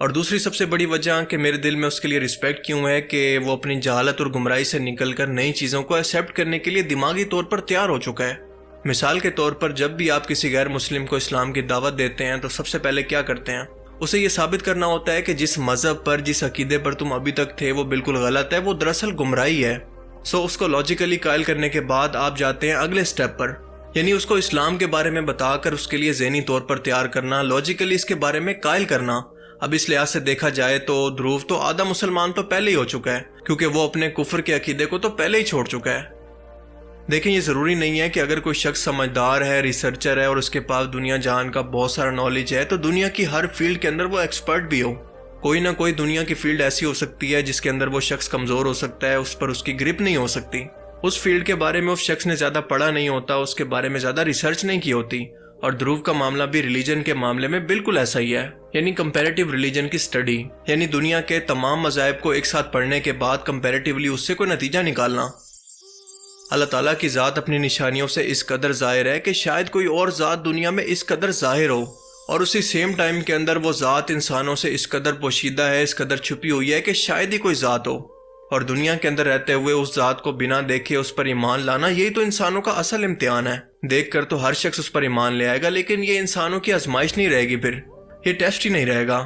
اور دوسری سب سے بڑی وجہ کہ میرے دل میں اس کے لیے رسپیکٹ کیوں ہے کہ وہ اپنی جہالت اور گمراہی سے نکل کر نئی چیزوں کو ایکسیپٹ کرنے کے لیے دماغی طور پر تیار ہو چکا ہے۔ مثال کے طور پر جب بھی آپ کسی غیر مسلم کو اسلام کی دعوت دیتے ہیں تو سب سے پہلے کیا کرتے ہیں؟ اسے یہ ثابت کرنا ہوتا ہے کہ جس مذہب پر، جس عقیدے پر تم ابھی تک تھے وہ بالکل غلط ہے، وہ دراصل گمراہی ہے۔ اس کو لاجیکلی قائل کرنے کے بعد آپ جاتے ہیں اگلے سٹیپ پر، یعنی اس کو اسلام کے بارے میں بتا کر اس کے لیے ذہنی طور پر تیار کرنا، لاجیکلی اس کے بارے میں قائل کرنا۔ اب اس لحاظ سے دیکھا جائے تو دھرو تو آدھا مسلمان تو پہلے ہی ہو چکا ہے، کیونکہ وہ اپنے کفر کے عقیدے کو تو پہلے ہی چھوڑ چکا ہے۔ دیکھیں، یہ ضروری نہیں ہے کہ اگر کوئی شخص سمجھدار ہے، ریسرچر ہے اور اس کے پاس دنیا جہان کا بہت سارا نالج ہے تو دنیا کی ہر فیلڈ کے اندر وہ ایکسپرٹ بھی ہو۔ کوئی نہ کوئی دنیا کی فیلڈ ایسی ہو سکتی ہے جس کے اندر وہ شخص کمزور ہو سکتا ہے، اس پر اس کی گرپ نہیں ہو سکتی، اس فیلڈ کے بارے میں اس شخص نے زیادہ پڑھا نہیں ہوتا، اس کے بارے میں زیادہ ریسرچ نہیں کی ہوتی۔ اور دھرو کا معاملہ بھی ریلیجن کے معاملے میں بالکل ایسا ہی ہے، یعنی کمپیریٹیو ریلیجن کی سٹڈی، یعنی دنیا کے تمام مذاہب کو ایک ساتھ پڑھنے کے بعد کمپیریٹیولی اس سے کوئی نتیجہ نکالنا۔ اللہ تعالیٰ کی ذات اپنی نشانیوں سے اس قدر ظاہر ہے کہ شاید کوئی اور ذات دنیا میں اس قدر ظاہر ہو، اور اسی سیم ٹائم کے اندر وہ ذات انسانوں سے اس قدر پوشیدہ ہے، اس قدر چھپی ہوئی ہے کہ شاید ہی کوئی ذات ہو۔ اور دنیا کے اندر رہتے ہوئے اس ذات کو بنا دیکھے اس پر ایمان لانا، یہی تو انسانوں کا اصل امتحان ہے۔ دیکھ کر تو ہر شخص اس پر ایمان لے آئے گا، لیکن یہ انسانوں کی آزمائش نہیں رہے گی، پھر یہ ٹیسٹ ہی نہیں رہے گا۔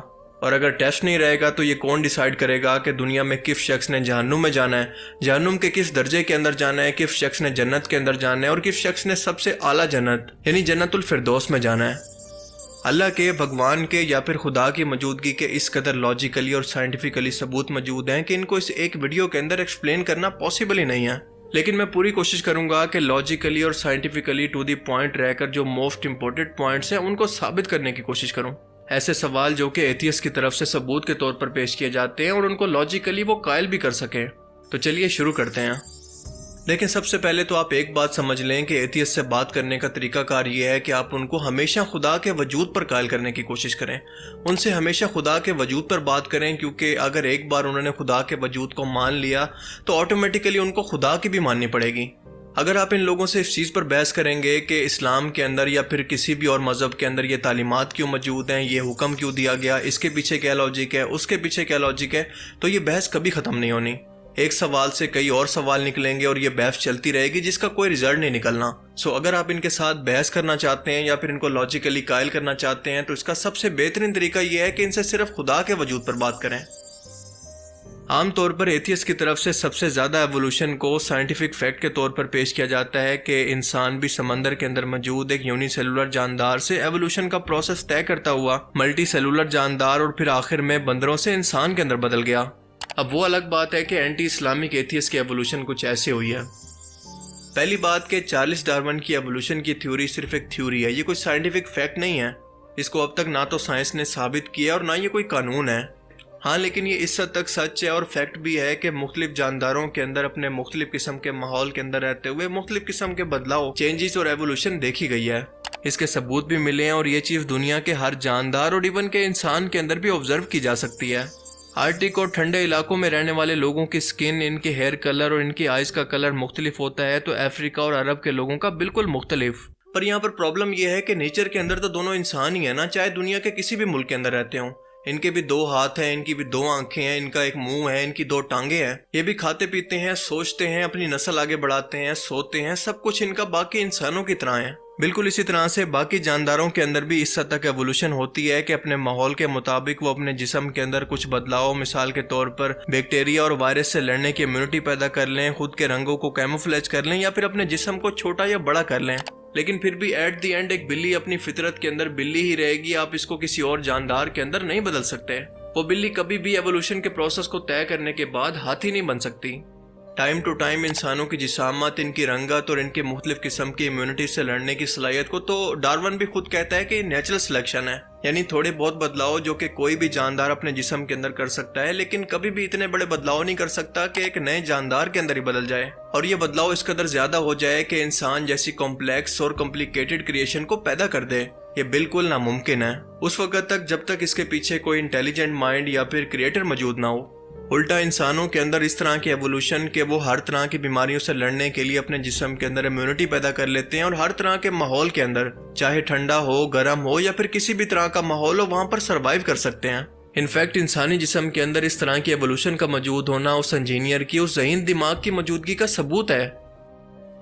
اور اگر ٹیسٹ نہیں رہے گا تو یہ کون ڈیسائیڈ کرے گا کہ دنیا میں کس شخص نے جہنم میں جانا ہے، جہنم کے کس درجے کے اندر جانا ہے، کس شخص نے جنت کے اندر جانا ہے، اور کس شخص نے سب سے اعلیٰ جنت یعنی جنت الفردوس میں جانا ہے۔ اللہ کے، بھگوان کے یا پھر خدا کی موجودگی کے اس قدر لاجیکلی اور سائنٹیفکلی ثبوت موجود ہیں کہ ان کو اس ایک ویڈیو کے اندر ایکسپلین کرنا پاسبل ہی نہیں ہے، لیکن میں پوری کوشش کروں گا کہ لاجیکلی اور سائنٹیفکلی ٹو دی پوائنٹ رہ کر جو موسٹ امپورٹنٹ پوائنٹس ہیں ان کو ثابت کرنے کی کوشش کروں۔ ایسے سوال جو کہ ایتھیسٹ کی طرف سے ثبوت کے طور پر پیش کیے جاتے ہیں اور ان کو لاجیکلی وہ قائل بھی کر سکیں۔ تو چلیے شروع کرتے ہیں۔ لیکن سب سے پہلے تو آپ ایک بات سمجھ لیں کہ ایتھیسٹ سے بات کرنے کا طریقہ کار یہ ہے کہ آپ ان کو ہمیشہ خدا کے وجود پر قائل کرنے کی کوشش کریں، ان سے ہمیشہ خدا کے وجود پر بات کریں، کیونکہ اگر ایک بار انہوں نے خدا کے وجود کو مان لیا تو آٹومیٹیکلی ان کو خدا کی بھی ماننی پڑے گی۔ اگر آپ ان لوگوں سے اس چیز پر بحث کریں گے کہ اسلام کے اندر یا پھر کسی بھی اور مذہب کے اندر یہ تعلیمات کیوں موجود ہیں، یہ حکم کیوں دیا گیا، اس کے پیچھے کیا لاجک ہے، اس کے پیچھے کیا لاجک ہے، تو یہ بحث کبھی ختم نہیں ہونی۔ ایک سوال سے کئی اور سوال نکلیں گے اور یہ بحث چلتی رہے گی جس کا کوئی رزلٹ نہیں نکلنا۔ اگر آپ ان کے ساتھ بحث کرنا چاہتے ہیں یا پھر ان کو لاجیکلی قائل کرنا چاہتے ہیں تو اس کا سب سے بہترین طریقہ یہ ہے کہ ان سے صرف خدا کے وجود پر بات کریں۔ عام طور پر ایتھیسٹ کی طرف سے سب سے زیادہ ایوولوشن کو سائنٹیفک فیکٹ کے طور پر پیش کیا جاتا ہے کہ انسان بھی سمندر کے اندر موجود ایک یونی سیلولر جاندار سے ایوولوشن کا پروسیس طے کرتا ہوا ملٹی سیلولر جاندار اور پھر آخر میں بندروں سے انسان کے اندر بدل گیا۔ اب وہ الگ بات ہے کہ اینٹی اسلامک ایتھیسٹ کی ایوولوشن کچھ ایسے ہوئی ہے۔ پہلی بات کہ چارلس ڈارون کی ایوولوشن کی تھیوری صرف ایک تھیوری ہے، یہ کوئی سائنٹیفک فیکٹ نہیں ہے، اس کو اب تک نہ تو سائنس نے ثابت کیا اور نہ یہ کوئی قانون ہے۔ ہاں، لیکن یہ اس حد تک سچ ہے اور فیکٹ بھی ہے کہ مختلف جانداروں کے اندر اپنے مختلف قسم کے ماحول کے اندر رہتے ہوئے مختلف قسم کے بدلاؤ، چینجز اور ایوولوشن دیکھی گئی ہے۔ اس کے ثبوت بھی ملے ہیں اور یہ چیز دنیا کے ہر جاندار اور ایون کے انسان کے اندر بھی آبزرو کی جا سکتی ہے۔ آرٹک اور ٹھنڈے علاقوں میں رہنے والے لوگوں کی سکن، ان کے ہیئر کلر اور ان کی آئز کا کلر مختلف ہوتا ہے تو افریقہ اور عرب کے لوگوں کا بالکل مختلف۔ پر یہاں پر پرابلم یہ ہے کہ نیچر کے اندر تو دونوں انسان ہی ہیں نا، چاہے دنیا کے کسی بھی ملک کے اندر رہتے ہوں۔ ان کے بھی 2 ہاتھ ہیں، ان کی بھی 2 آنکھیں ہیں، ان کا ایک منہ ہے، ان کی 2 ٹانگیں ہیں، یہ بھی کھاتے پیتے ہیں، سوچتے ہیں، اپنی نسل آگے بڑھاتے ہیں، سوتے ہیں، سب کچھ ان کا باقی انسانوں کی طرح ہے۔ بالکل اسی طرح سے باقی جانداروں کے اندر بھی اس حد تک ایوولوشن ہوتی ہے کہ اپنے ماحول کے مطابق وہ اپنے جسم کے اندر کچھ بدلاؤ، مثال کے طور پر بیکٹیریا اور وائرس سے لڑنے کی امیونٹی پیدا کر لیں، خود کے رنگوں کو کیموفلیج کر لیں یا پھر اپنے جسم کو چھوٹا یا بڑا کر لیں۔ لیکن پھر بھی ایٹ دی اینڈ ایک بلی اپنی فطرت کے اندر بلی ہی رہے گی، آپ اس کو کسی اور جاندار کے اندر نہیں بدل سکتے۔ وہ بلی کبھی بھی ایوولوشن کے پروسیس کو طے کرنے کے بعد ہاتھی نہیں بن سکتی۔ ٹائم ٹو ٹائم انسانوں کی جسامت، ان کی رنگت اور ان کے مختلف قسم کی امیونٹی سے لڑنے کی صلاحیت کو تو ڈارون بھی خود کہتا ہے کہ یہ نیچرل سلیکشن ہے، یعنی تھوڑے بہت بدلاؤ جو کہ کوئی بھی جاندار اپنے جسم کے اندر کر سکتا ہے، لیکن کبھی بھی اتنے بڑے بدلاؤ نہیں کر سکتا کہ ایک نئے جاندار کے اندر ہی بدل جائے، اور یہ بدلاؤ اس قدر زیادہ ہو جائے کہ انسان جیسی کمپلیکس اور کمپلیکیٹڈ کریشن کو پیدا کر دے۔ یہ بالکل ناممکن ہے اس وقت تک جب تک اس کے پیچھے کوئی انٹیلیجنٹ مائنڈ یا پھر کریٹر موجود نہ ہو۔ الٹا انسانوں کے اندر اس طرح کی ایوولوشن کہ وہ ہر طرح کی بیماریوں سے لڑنے کے لیے اپنے جسم کے اندر امیونٹی پیدا کر لیتے ہیں اور ہر طرح کے ماحول کے اندر، چاہے ٹھنڈا ہو، گرم ہو یا پھر کسی بھی طرح کا ماحول ہو، وہاں پر سروائیو کر سکتے ہیں۔ انفیکٹ انسانی جسم کے اندر اس طرح کی ایوولوشن کا موجود ہونا اس انجینئر کی، اس ذہین دماغ کی موجودگی کا ثبوت ہے۔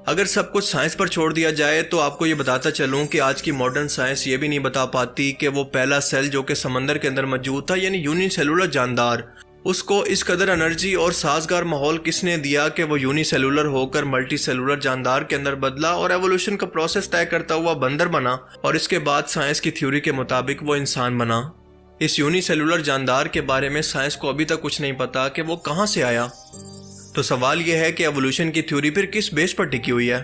اگر سب کچھ سائنس پر چھوڑ دیا جائے تو آپ کو یہ بتاتا چلوں کہ آج کی ماڈرن سائنس یہ بھی نہیں بتا پاتی کہ وہ پہلا سیل جو کہ سمندر کے اندر موجود تھا، یعنی یونی سیلولر جاندار، اس کو اس قدر انرجی اور سازگار ماحول کس نے دیا کہ وہ یونی سیلولر ہو کر ملٹی سیلولر جاندار کے اندر بدلا اور ایوولوشن کا پروسیس طے کرتا ہوا بندر بنا، اور اس کے بعد سائنس کی تھیوری کے مطابق وہ انسان بنا۔ اس یونی سیلولر جاندار کے بارے میں سائنس کو ابھی تک کچھ نہیں پتا کہ وہ کہاں سے آیا۔ تو سوال یہ ہے کہ ایوولوشن کی تھیوری پھر کس بیس پر ٹکی ہوئی ہے؟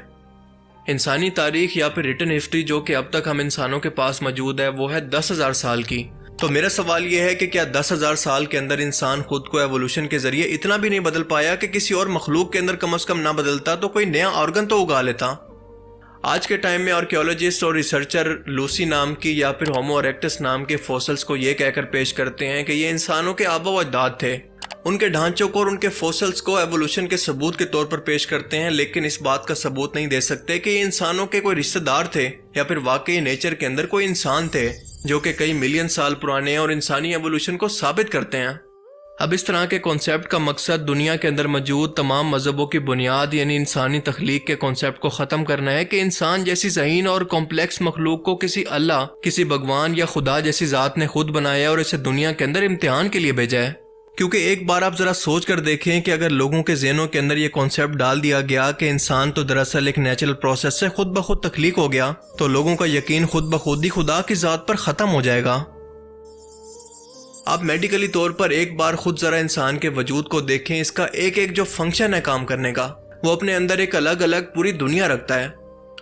انسانی تاریخ یا پھر ریٹن ہسٹری جو کہ اب تک ہم انسانوں کے پاس موجود ہے وہ ہے 10,000 سال کی۔ تو میرا سوال یہ ہے کہ کیا 10,000 سال کے اندر انسان خود کو ایوولوشن کے ذریعے اتنا بھی نہیں بدل پایا کہ کسی اور مخلوق کے اندر کم از کم نہ بدلتا تو کوئی نیا آرگن تو اگا لیتا؟ آج کے ٹائم میں آرکیولوجسٹ اور ریسرچر لوسی نام کی یا پھر ہومو اریکٹس نام کے فوسلز کو یہ کہہ کر پیش کرتے ہیں کہ یہ انسانوں کے آبا و اجداد تھے۔ ان کے ڈھانچوں کو اور ان کے فوسلز کو ایوولوشن کے ثبوت کے طور پر پیش کرتے ہیں، لیکن اس بات کا ثبوت نہیں دے سکتے کہ یہ انسانوں کے کوئی رشتہ دار تھے یا پھر واقعی نیچر کے اندر کوئی انسان تھے جو کہ کئی ملین سال پرانے ہیں اور انسانی ایوولوشن کو ثابت کرتے ہیں۔ اب اس طرح کے کانسیپٹ کا مقصد دنیا کے اندر موجود تمام مذہبوں کی بنیاد یعنی انسانی تخلیق کے کانسیپٹ کو ختم کرنا ہے کہ انسان جیسی ذہین اور کمپلیکس مخلوق کو کسی اللہ، کسی بھگوان یا خدا جیسی ذات نے خود بنایا اور اسے دنیا کے اندر امتحان کے لیے بھیجا ہے۔ کیونکہ ایک بار آپ ذرا سوچ کر دیکھیں کہ اگر لوگوں کے ذہنوں کے اندر یہ کانسیپٹ ڈال دیا گیا کہ انسان تو دراصل ایک نیچرل پروسیس سے خود بخود تخلیق ہو گیا، تو لوگوں کا یقین خود بخود ہی خدا کی ذات پر ختم ہو جائے گا۔ آپ میڈیکلی طور پر ایک بار خود ذرا انسان کے وجود کو دیکھیں، اس کا ایک ایک جو فنکشن ہے کام کرنے کا وہ اپنے اندر ایک الگ الگ پوری دنیا رکھتا ہے،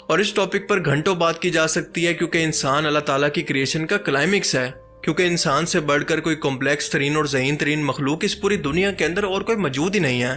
اور اس ٹاپک پر گھنٹوں بات کی جا سکتی ہے کیونکہ انسان اللہ تعالیٰ کی کریشن کا کلائمیکس ہے، کیونکہ انسان سے بڑھ کر کوئی کمپلیکس ترین اور ذہین ترین مخلوق اس پوری دنیا کے اندر اور کوئی موجود ہی نہیں ہے۔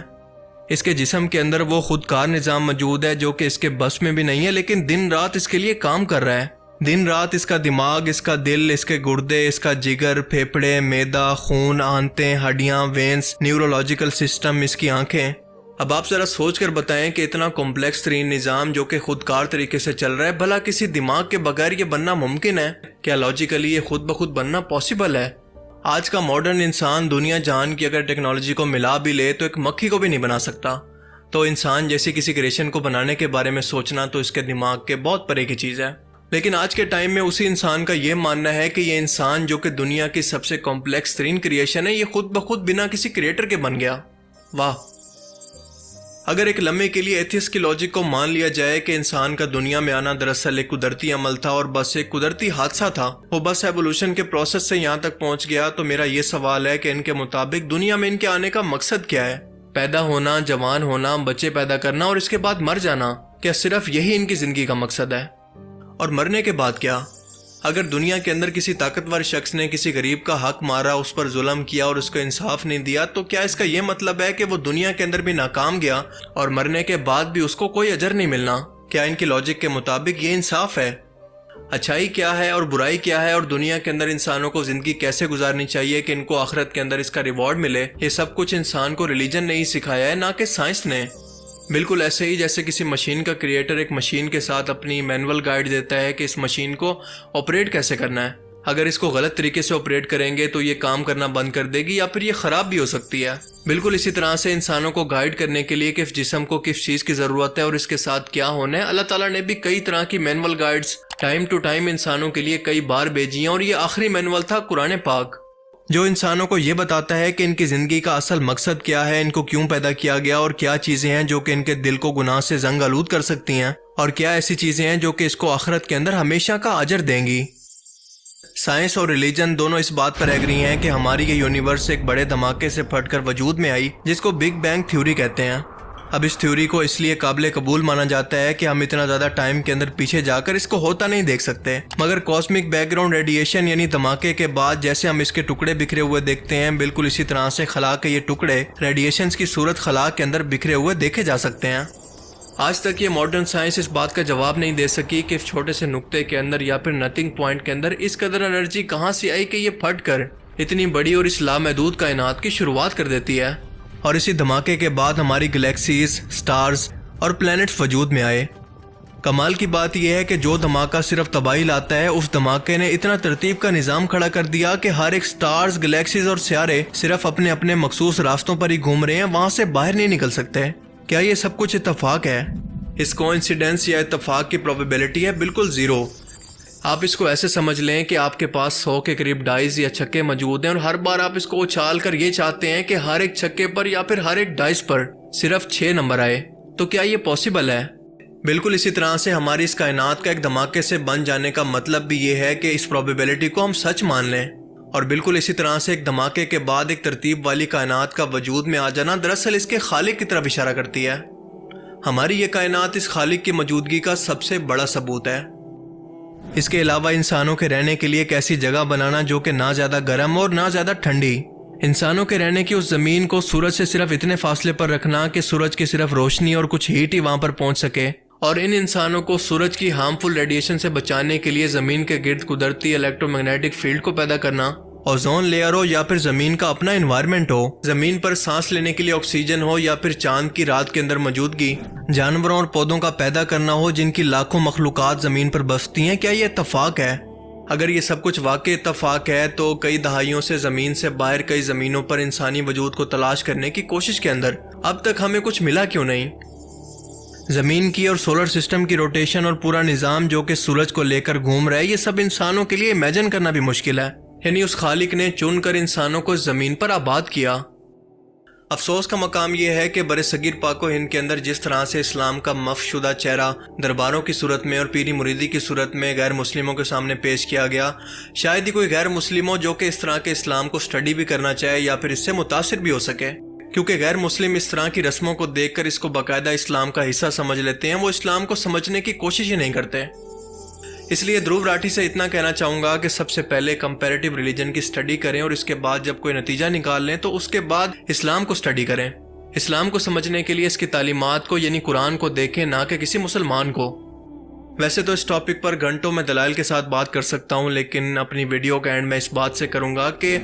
اس کے جسم کے اندر وہ خودکار نظام موجود ہے جو کہ اس کے بس میں بھی نہیں ہے، لیکن دن رات اس کے لیے کام کر رہا ہے۔ دن رات اس کا دماغ، اس کا دل، اس کے گردے، اس کا جگر، پھیپھڑے، معدہ، خون، آنتیں، ہڈیاں، وینس، نیورولوجیکل سسٹم، اس کی آنکھیں۔ اب آپ ذرا سوچ کر بتائیں کہ اتنا کمپلیکس ترین نظام جو کہ خودکار طریقے سے چل رہا ہے، بھلا کسی دماغ کے بغیر یہ بننا ممکن ہے؟ کیا لاجیکلی یہ خود بخود بننا پاسبل ہے؟ آج کا ماڈرن انسان دنیا جہان کی اگر ٹیکنالوجی کو ملا بھی لے تو ایک مکھی کو بھی نہیں بنا سکتا، تو انسان جیسی کسی کریشن کو بنانے کے بارے میں سوچنا تو اس کے دماغ کے بہت پرے کی چیز ہے۔ لیکن آج کے ٹائم میں اسی انسان کا یہ ماننا ہے کہ یہ انسان جو کہ دنیا کی سب سے کمپلیکس ترین کریشن ہے، یہ خود بخود بنا کسی کریٹر کے بن گیا۔ واہ! اگر ایک لمحے کے لیے ایتھیس کی لاجک کو مان لیا جائے کہ انسان کا دنیا میں آنا دراصل ایک قدرتی عمل تھا اور بس ایک قدرتی حادثہ تھا، وہ بس ایوولوشن کے پروسیس سے یہاں تک پہنچ گیا، تو میرا یہ سوال ہے کہ ان کے مطابق دنیا میں ان کے آنے کا مقصد کیا ہے؟ پیدا ہونا، جوان ہونا، بچے پیدا کرنا اور اس کے بعد مر جانا، کیا صرف یہی ان کی زندگی کا مقصد ہے؟ اور مرنے کے بعد کیا؟ اگر دنیا کے اندر کسی طاقتور شخص نے کسی غریب کا حق مارا، اس پر ظلم کیا اور اس کو انصاف نہیں دیا، تو کیا اس کا یہ مطلب ہے کہ وہ دنیا کے اندر بھی ناکام گیا اور مرنے کے بعد بھی اس کو کوئی اجر نہیں ملنا؟ کیا ان کی لاجک کے مطابق یہ انصاف ہے؟ اچھائی کیا ہے اور برائی کیا ہے اور دنیا کے اندر انسانوں کو زندگی کیسے گزارنی چاہیے کہ ان کو آخرت کے اندر اس کا ریوارڈ ملے، یہ سب کچھ انسان کو ریلیجن نے ہی سکھایا ہے، نہ کہ سائنس نے۔ بالکل ایسے ہی جیسے کسی مشین کا کریٹر ایک مشین کے ساتھ اپنی مینول گائیڈ دیتا ہے کہ اس مشین کو آپریٹ کیسے کرنا ہے، اگر اس کو غلط طریقے سے آپریٹ کریں گے تو یہ کام کرنا بند کر دے گی یا پھر یہ خراب بھی ہو سکتی ہے۔ بالکل اسی طرح سے انسانوں کو گائیڈ کرنے کے لیے کس جسم کو کس چیز کی ضرورت ہے اور اس کے ساتھ کیا ہونا ہے، اللہ تعالیٰ نے بھی کئی طرح کی manual guides time to time انسانوں کے لیے کئی بار بھیجی ہیں، اور یہ آخری مینول تھا قرآن پاک، جو انسانوں کو یہ بتاتا ہے کہ ان کی زندگی کا اصل مقصد کیا ہے، ان کو کیوں پیدا کیا گیا اور کیا چیزیں ہیں جو کہ ان کے دل کو گناہ سے زنگ آلود کر سکتی ہیں، اور کیا ایسی چیزیں ہیں جو کہ اس کو آخرت کے اندر ہمیشہ کا اجر دیں گی۔ سائنس اور ریلیجن دونوں اس بات پر ایگری ہیں کہ ہماری یہ یونیورس ایک بڑے دھماکے سے پھٹ کر وجود میں آئی جس کو بگ بینگ تھیوری کہتے ہیں۔ اب اس تھیوری کو اس لیے قابل قبول مانا جاتا ہے کہ ہم اتنا زیادہ ٹائم کے اندر پیچھے جا کر اس کو ہوتا نہیں دیکھ سکتے، مگر کاسمک بیک گراؤنڈ ریڈیشن یعنی دھماکے کے بعد جیسے ہم اس کے ٹکڑے بکھرے ہوئے دیکھتے ہیں، بالکل اسی طرح سے خلا کے یہ ٹکڑے ریڈیشنز کی صورت خلا کے اندر بکھرے ہوئے دیکھے جا سکتے ہیں۔ آج تک یہ ماڈرن سائنس اس بات کا جواب نہیں دے سکی کہ اس چھوٹے سے نقطے کے اندر یا پھر نتھنگ پوائنٹ کے اندر اس قدر انرجی کہاں سے آئی کہ یہ پھٹ کر اتنی بڑی اور اس لامحدود کائنات کی شروعات کر دیتی ہے، اور اسی دھماکے کے بعد ہماری گلیکسیز، سٹارز اور پلینٹس وجود میں آئے۔ کمال کی بات یہ ہے کہ جو دھماکہ صرف تباہی لاتا ہے، اس دھماکے نے اتنا ترتیب کا نظام کھڑا کر دیا کہ ہر ایک سٹارز، گلیکسیز اور سیارے صرف اپنے اپنے مخصوص راستوں پر ہی گھوم رہے ہیں، وہاں سے باہر نہیں نکل سکتے۔ کیا یہ سب کچھ اتفاق ہے؟ اس کوئنسیڈنس یا اتفاق کی پروبیبلٹی ہے بالکل زیرو۔ آپ اس کو ایسے سمجھ لیں کہ آپ کے پاس 100 کے قریب ڈائز یا چھکے موجود ہیں، اور ہر بار آپ اس کو اچھال کر یہ چاہتے ہیں کہ ہر ایک چھکے پر یا پھر ہر ایک ڈائز پر صرف 6 نمبر آئے۔ تو کیا یہ پاسبل ہے؟ بالکل اسی طرح سے ہماری اس کائنات کا ایک دھماکے سے بن جانے کا مطلب بھی یہ ہے کہ اس پروبیبلٹی کو ہم سچ مان لیں، اور بالکل اسی طرح سے ایک دھماکے کے بعد ایک ترتیب والی کائنات کا وجود میں آ جانا دراصل اس کے خالق کی طرف اشارہ کرتی ہے۔ ہماری یہ کائنات اس خالق کی موجودگی کا سب سے بڑا ثبوت ہے۔ اس کے علاوہ انسانوں کے رہنے کے لیے ایک ایسی جگہ بنانا جو کہ نہ زیادہ گرم اور نہ زیادہ ٹھنڈی، انسانوں کے رہنے کی اس زمین کو سورج سے صرف اتنے فاصلے پر رکھنا کہ سورج کی صرف روشنی اور کچھ ہیٹ ہی وہاں پر پہنچ سکے، اور ان انسانوں کو سورج کی ہارمفل ریڈیشن سے بچانے کے لیے زمین کے گرد قدرتی الیکٹرو میگنیٹک فیلڈ کو پیدا کرنا، اوزون لیئر ہو یا پھر زمین کا اپنا انوائرمنٹ ہو، زمین پر سانس لینے کے لیے آکسیجن ہو یا پھر چاند کی رات کے اندر موجودگی، جانوروں اور پودوں کا پیدا کرنا ہو جن کی لاکھوں مخلوقات زمین پر بستی ہیں۔ کیا یہ اتفاق ہے؟ اگر یہ سب کچھ واقعی اتفاق ہے تو کئی دہائیوں سے زمین سے باہر کئی زمینوں پر انسانی وجود کو تلاش کرنے کی کوشش کے اندر اب تک ہمیں کچھ ملا کیوں نہیں؟ زمین کی اور سولر سسٹم کی روٹیشن اور پورا نظام جو کہ سورج کو لے کر گھوم رہا ہے، یہ سب انسانوں کے لیے امیجن کرنا بھی مشکل ہے، یعنی اس خالق نے چن کر انسانوں کو زمین پر آباد کیا۔ افسوس کا مقام یہ ہے کہ برصغیر پاک و ہند کے اندر جس طرح سے اسلام کا مف شدہ چہرہ درباروں کی صورت میں اور پیری مریدی کی صورت میں غیر مسلموں کے سامنے پیش کیا گیا، شاید ہی کوئی غیر مسلم ہو جو کہ اس طرح کے اسلام کو سٹڈی بھی کرنا چاہے یا پھر اس سے متاثر بھی ہو سکے، کیونکہ غیر مسلم اس طرح کی رسموں کو دیکھ کر اس کو باقاعدہ اسلام کا حصہ سمجھ لیتے ہیں، وہ اسلام کو سمجھنے کی کوشش ہی نہیں کرتے۔ اس لیے دھرو راٹھی سے اتنا کہنا چاہوں گا کہ سب سے پہلے کمپیریٹیو ریلیجن کی سٹڈی کریں، اور اس کے بعد جب کوئی نتیجہ نکال لیں تو اس کے بعد اسلام کو سٹڈی کریں۔ اسلام کو سمجھنے کے لیے اس کی تعلیمات کو یعنی قرآن کو دیکھیں، نہ کہ کسی مسلمان کو۔ ویسے تو اس ٹاپک پر گھنٹوں میں دلائل کے ساتھ بات کر سکتا ہوں، لیکن اپنی ویڈیو کا اینڈ میں اس بات سے کروں گا کہ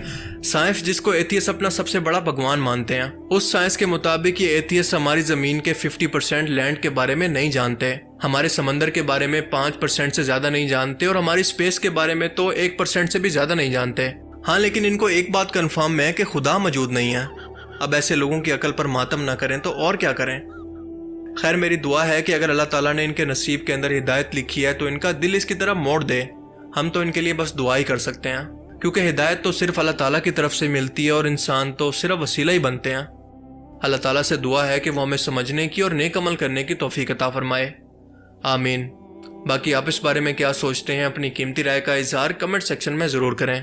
سائنس جس کو ایتھیس اپنا سب سے بڑا بھگوان مانتے ہیں، اس سائنس کے مطابق یہ ایتھیس ہماری زمین کے 50% لینڈ کے بارے میں نہیں جانتے، ہمارے سمندر کے بارے میں 5% سے زیادہ نہیں جانتے، اور ہماری اسپیس کے بارے میں تو 1% سے بھی زیادہ نہیں جانتے۔ ہاں، لیکن ان کو ایک بات کنفرم ہے کہ خدا موجود نہیں ہے۔ اب ایسے لوگوں کی عقل پر ماتم نہ کریں تو اور کیا کریں؟ خیر، میری دعا ہے کہ اگر اللہ تعالیٰ نے ان کے نصیب کے اندر ہدایت لکھی ہے تو ان کا دل اس کی طرف موڑ دے۔ ہم تو ان کے لیے بس دعا ہی کر سکتے ہیں، کیونکہ ہدایت تو صرف اللہ تعالیٰ کی طرف سے ملتی ہے اور انسان تو صرف وسیلہ ہی بنتے ہیں۔ اللہ تعالیٰ سے دعا ہے کہ وہ ہمیں سمجھنے کی اور نیک عمل کرنے کی توفیق عطا فرمائے، آمین۔ باقی آپ اس بارے میں کیا سوچتے ہیں؟ اپنی قیمتی رائے کا اظہار کمنٹ سیکشن میں ضرور کریں۔